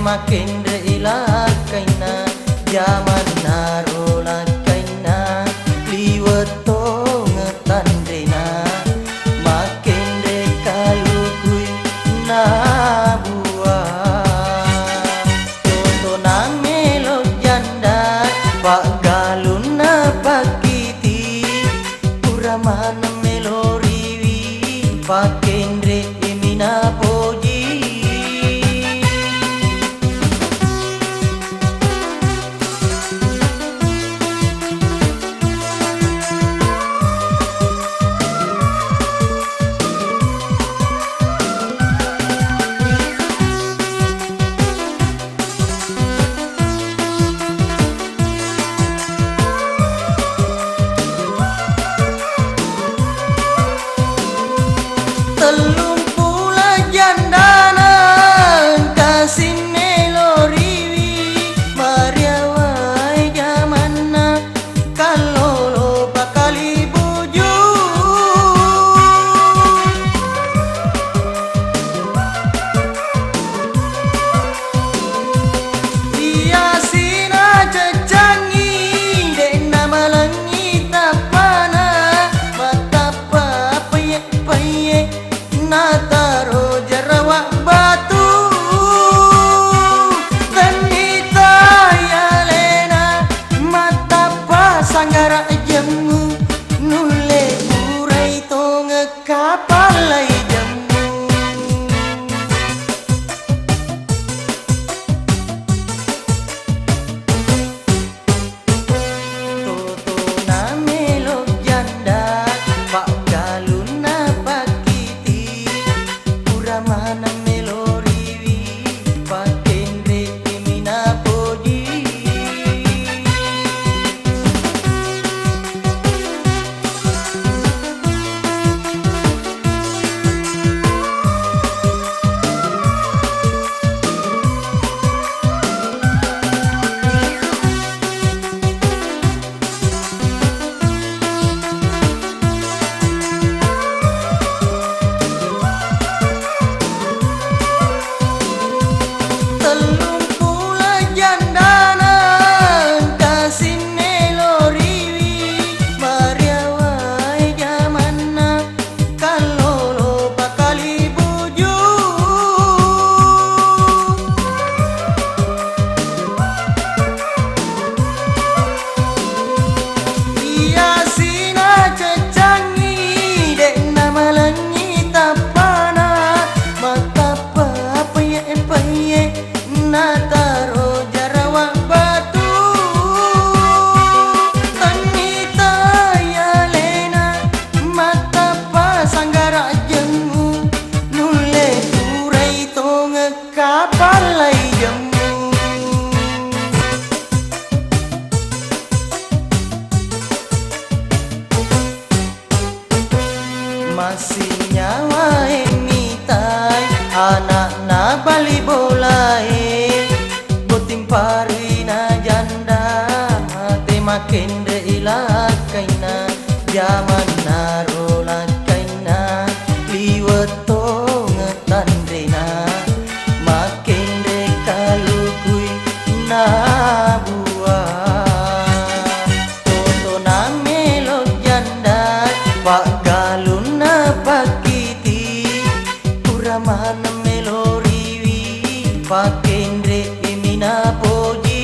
makin reilah kaina zaman narola kaina liwet to ngetandrena makin de kalukui na buah totona melo janda pak galun na pakiti uramana melo riwi pakendre emina poji telung pula jandana kasih meloriwi mariawai jamanna kalolo bakali buju iya sina cecangi dena malangi tapana matapa payek nataro jarawak batu tenita ya lena mata pasanggara jemu nule urai to ngekapalai jemu toto na melo janda pak galuna pakiti uramana meloriwi pakendre emina poji telung pula jandana kasih meloriwi mariawai jamanna kalolo bakali buju iya sina cecangi dena malangi tapana matapa payek nataro jarawak batu tenita ya lena mata pasanggara jemu nule urai to ngekapalai jemu masih nyawa emitai anak na bali bolai botim parina janda mate makin reilah kaina zaman narola kaina liwet to ngetandrena makin de kalukui na buah totona melo janda pak galun na pakiti uramana meloriwi pakendre emina poji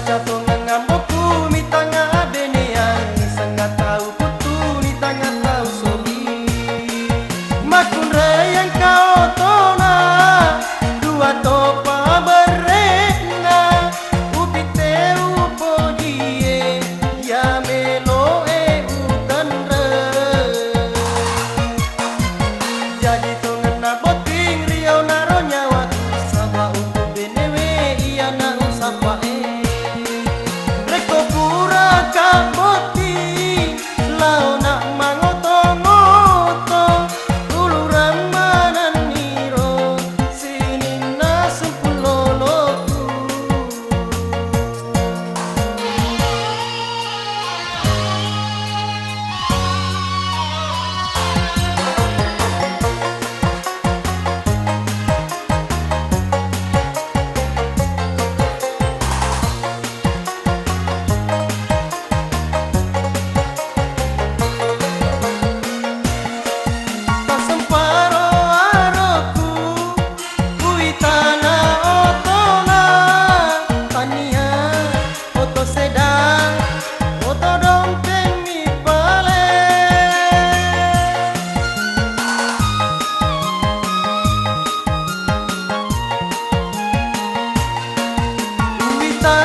Maca tonga ngamboku mi tanga beneang sangat tahu putu ni tanga tahu sobi makun reyang kau tona dua topa berena upi teu pojie ya melo utan re jadi tonga na boting riau naro nyawa sama untuk benewe iya na usapa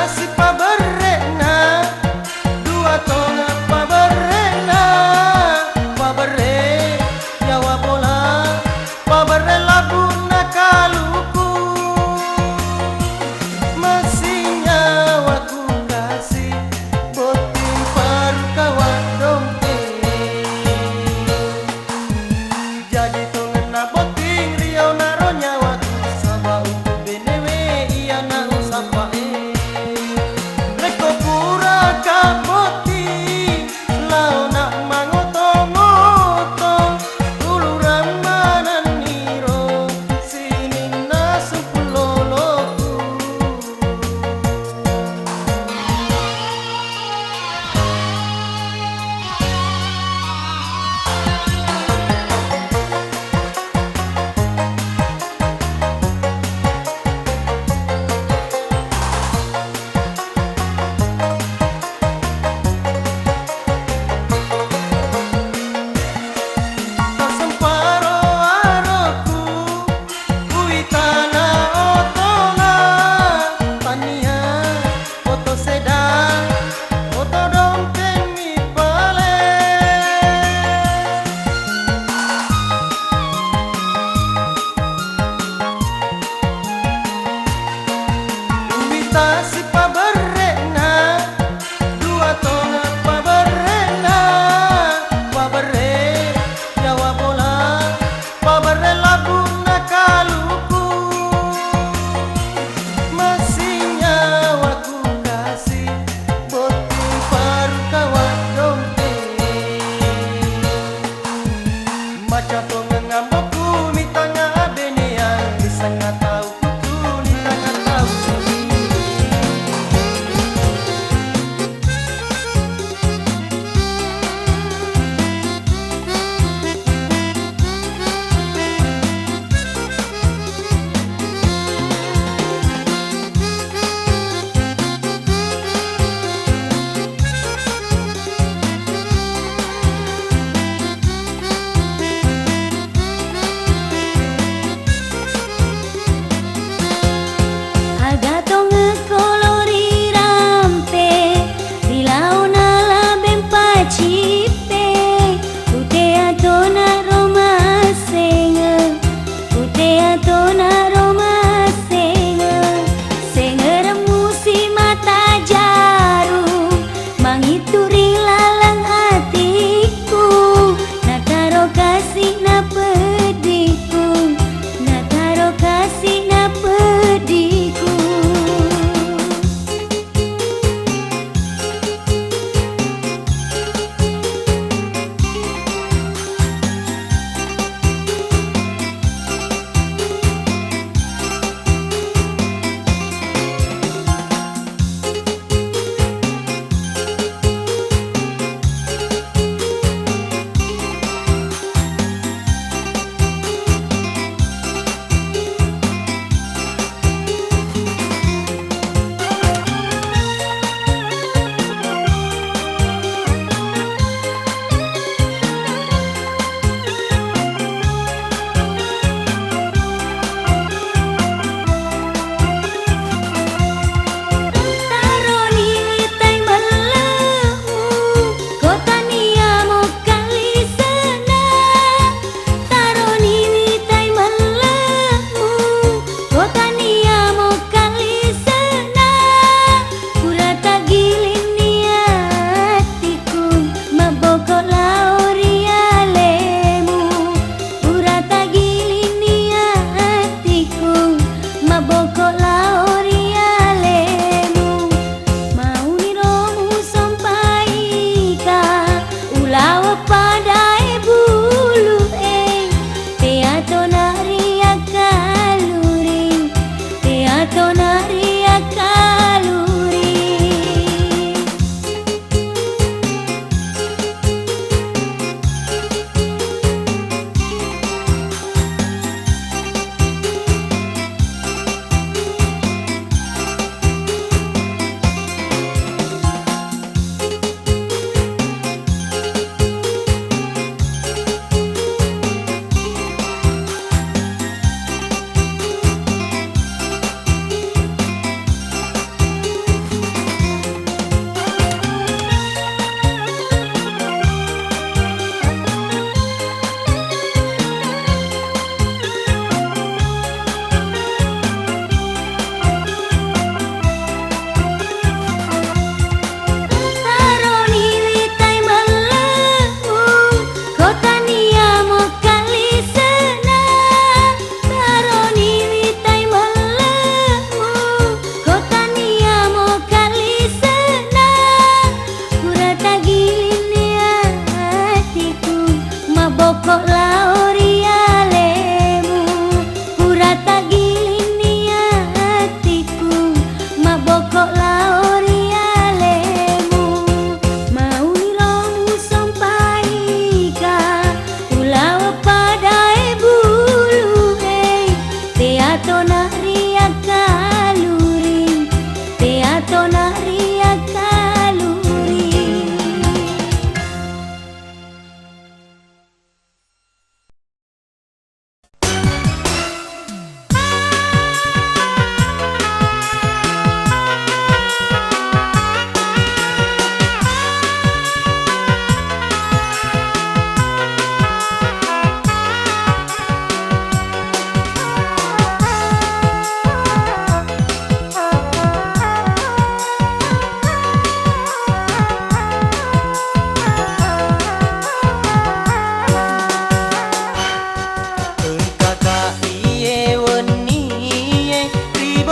si paberena dua tonga paberena pabere nyawa bola pabere labuna kaluku masih nyawaku kasih botin paru kawan dompet jadi tonga na boting riau naro nyawaku sabah untuk benewe iya na usapa si paberena dua tonga paberena pabere nyawa bola pabere labuna kaluku masih nyawaku kasih botin paru kawan dompet maca tonga ngamboku mi tanga beneang sangat tahu putu ni tanga tahu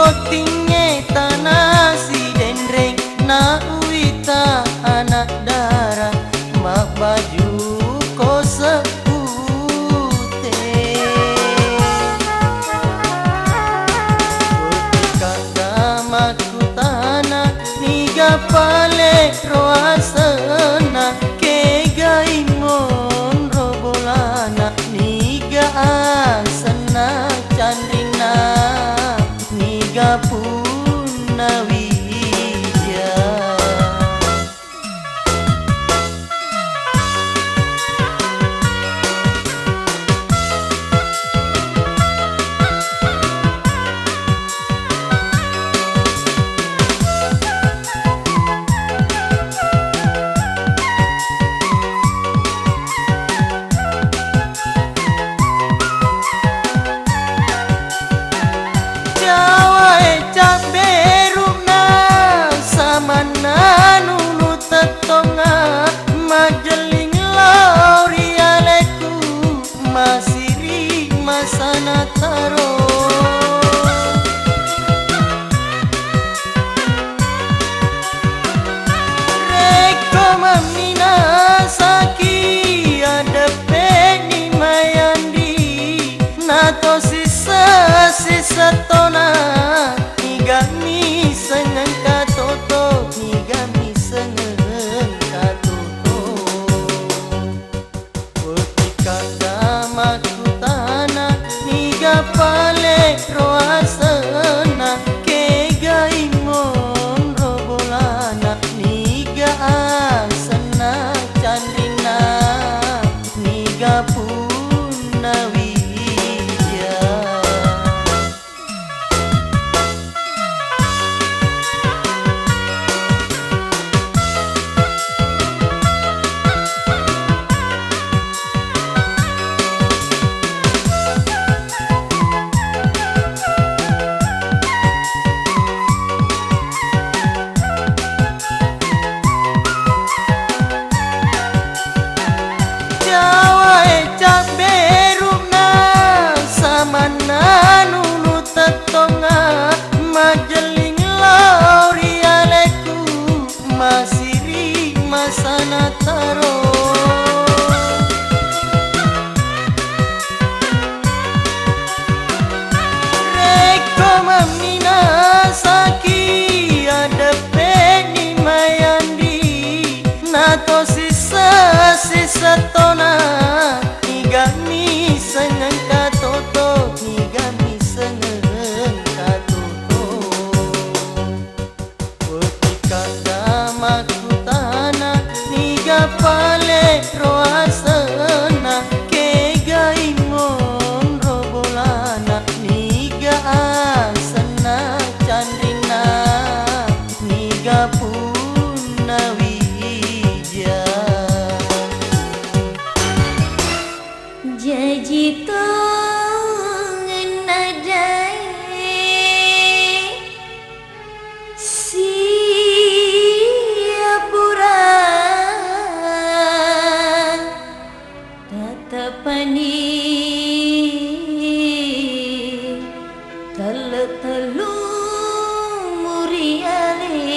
botingnya tanah si dendreng na uita anak darah mak baju ko sepute ketika damaku tanah niga pale roasena ke gaimon robolana niga asena candrina niga punawija sana taro reko mamina saki ada peni mayandi nato sisa tona igami seneng katoto igami seneng katoto ketika damaku pale roasena ke gaimon robolana niga asena candrina niga punawija mananu tetonga majeling lauri aleku masiri masana taro reko mamina saki ada peni mayandi nato sisa tona igami seneng katoto igami seneng katoto ketika damaku tanah niga pale roasena ke gaimon robolana niga asena candrina niga punawija Janji kong nadai siapura tatapani telu murialeku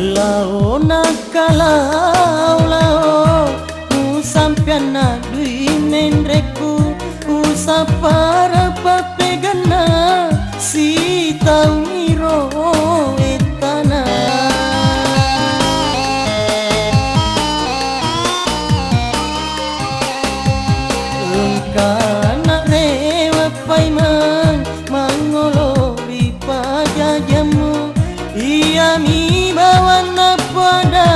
Lao nakalau lao sampian na dui menreku usapara papegana si tau ngiro etana engkana rewa paiman mangolori pajajamu iya mi bawa na pada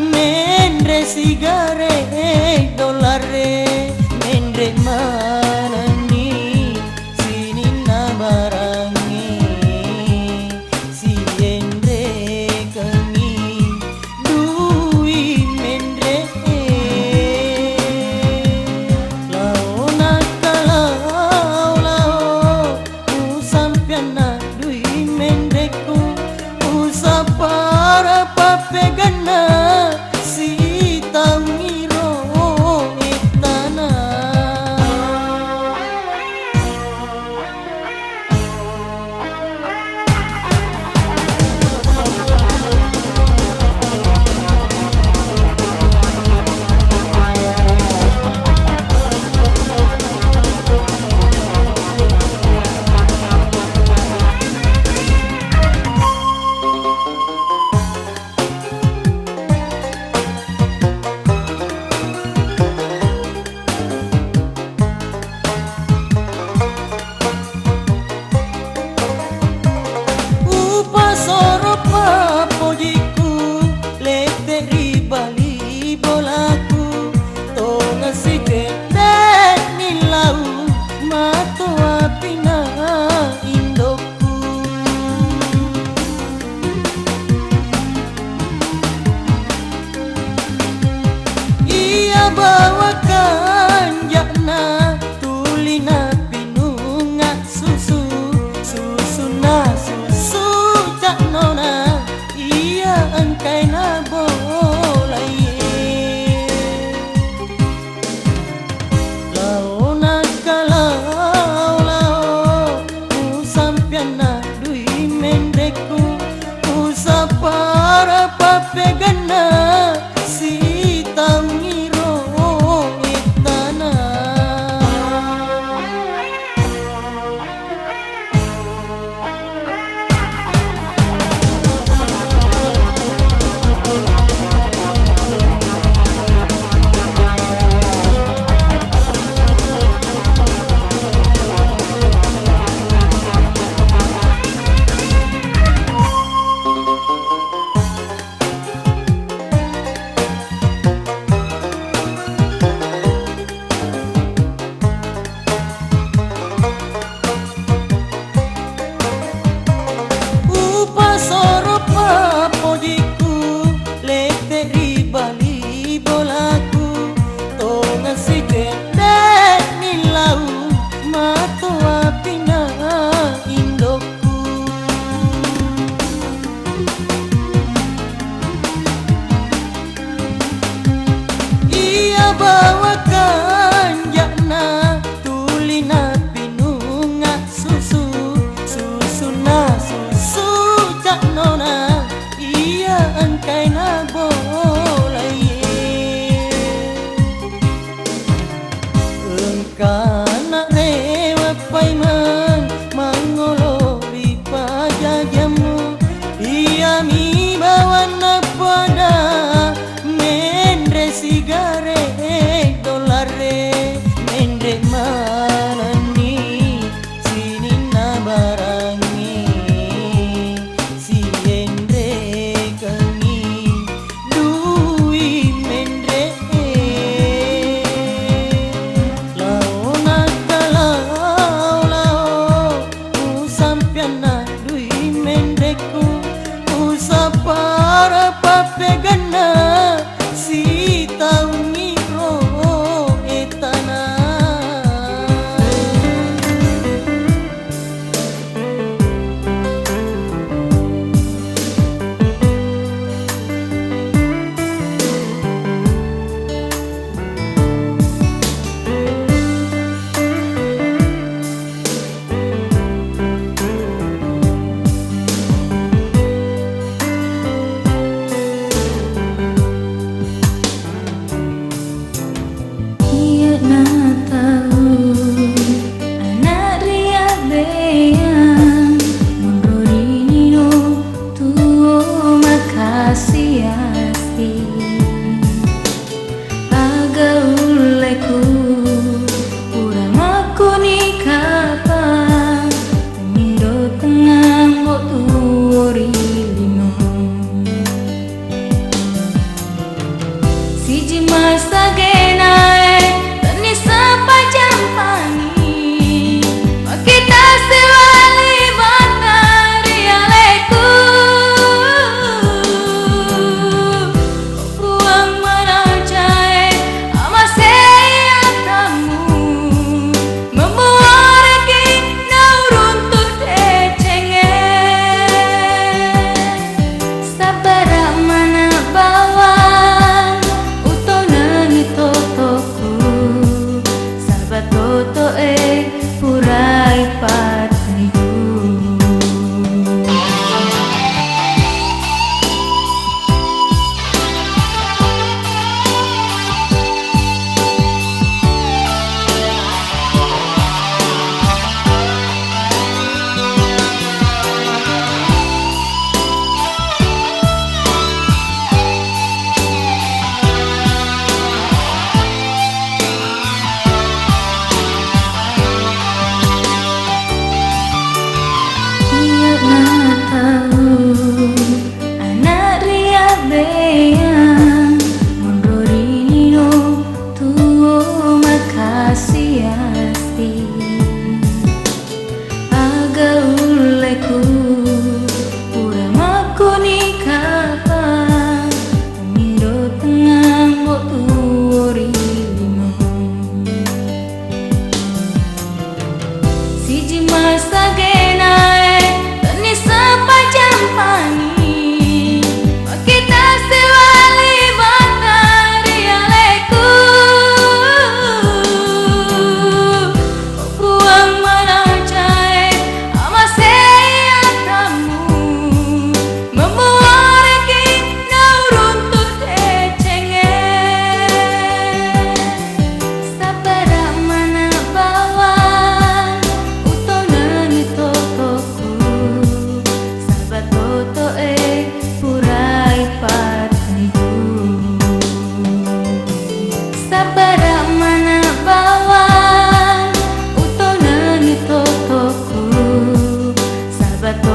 mendre sigare dolare mendre mana ni sini na barangi si endre kami dui mendre lao nakalau lao sampian na dui mendreku usapara papegana si tangiro etana bawakan jakna tulina pinunga susu susuna susu cak nona iya angkai na bolai lao nakalau lao sampian na dui mendreku usapara papegana si tangiro etana bawakan jakna tulina pinunga susu susuna susu cak nona iya angkai na bolai engkana rewa paiman mangolori pajajamu iya mi bawa na pada mendre sigare dolare mendre mana ni sini na barangi si endre kami dui mendre lao nakalau lao sampian na dui mendreku usapara papegana si tau ngiro etana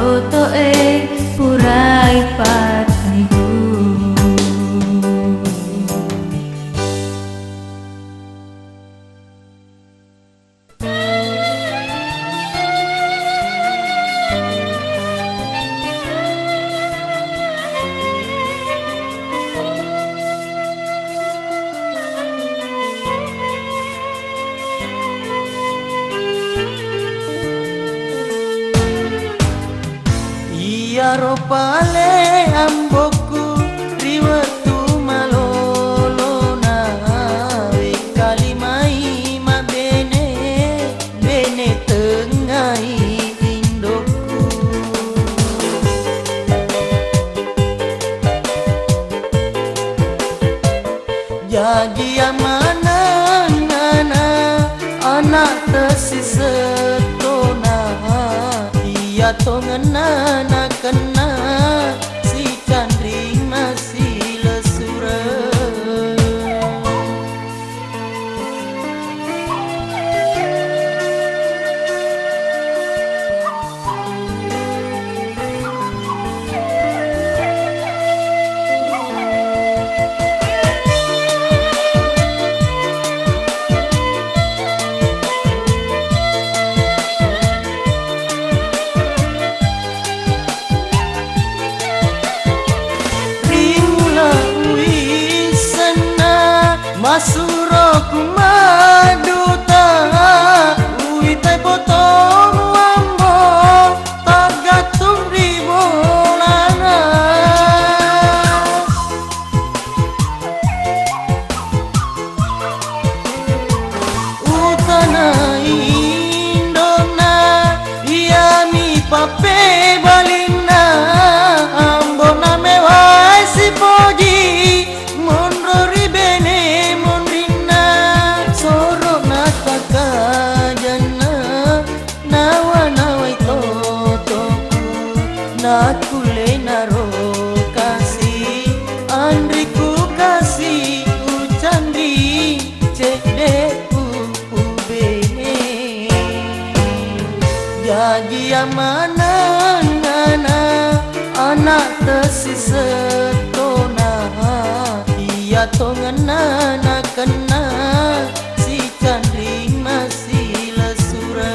botoke purai patiku. Iya ropale amboku riwetu malolona we kalimai ma bene bene tengai indoku. Jadi amanan anak tersisa tona iya tongenana kena si candring masih lesura. Masuroku maduta uitai potong lambo tagatung ribolana. Utana indona iya mi pape balina ambona mewai si poji monrori bene nakule naro kasih andriku kasih ucandi cekdeku ubene. Jadi amanan anak tersisa tona iya tongenana kena si candring masih lesura.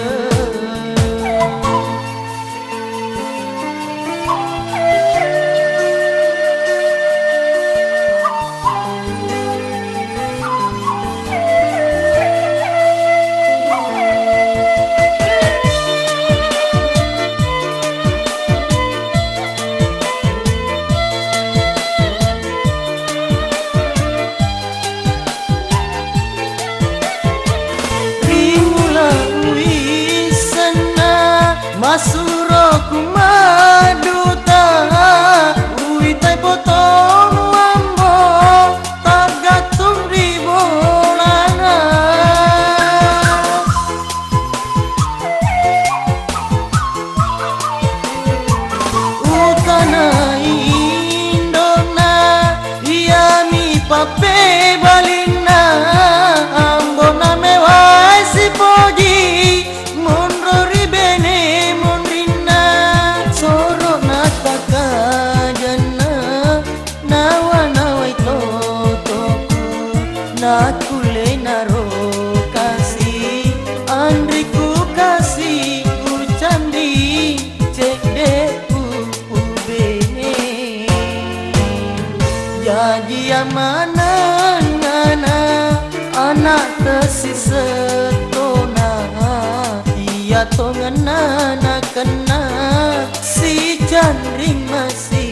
Masuroku maduta uitai potong lambo tagatung ribolana. Utana indona iya mi pape balina ambona mewai si poji monrori bene nakule naro kasih andriku kasih ucandi cekdeku ubene. Jadi amanan anak tersisa tona iya tongenana kena si candring masih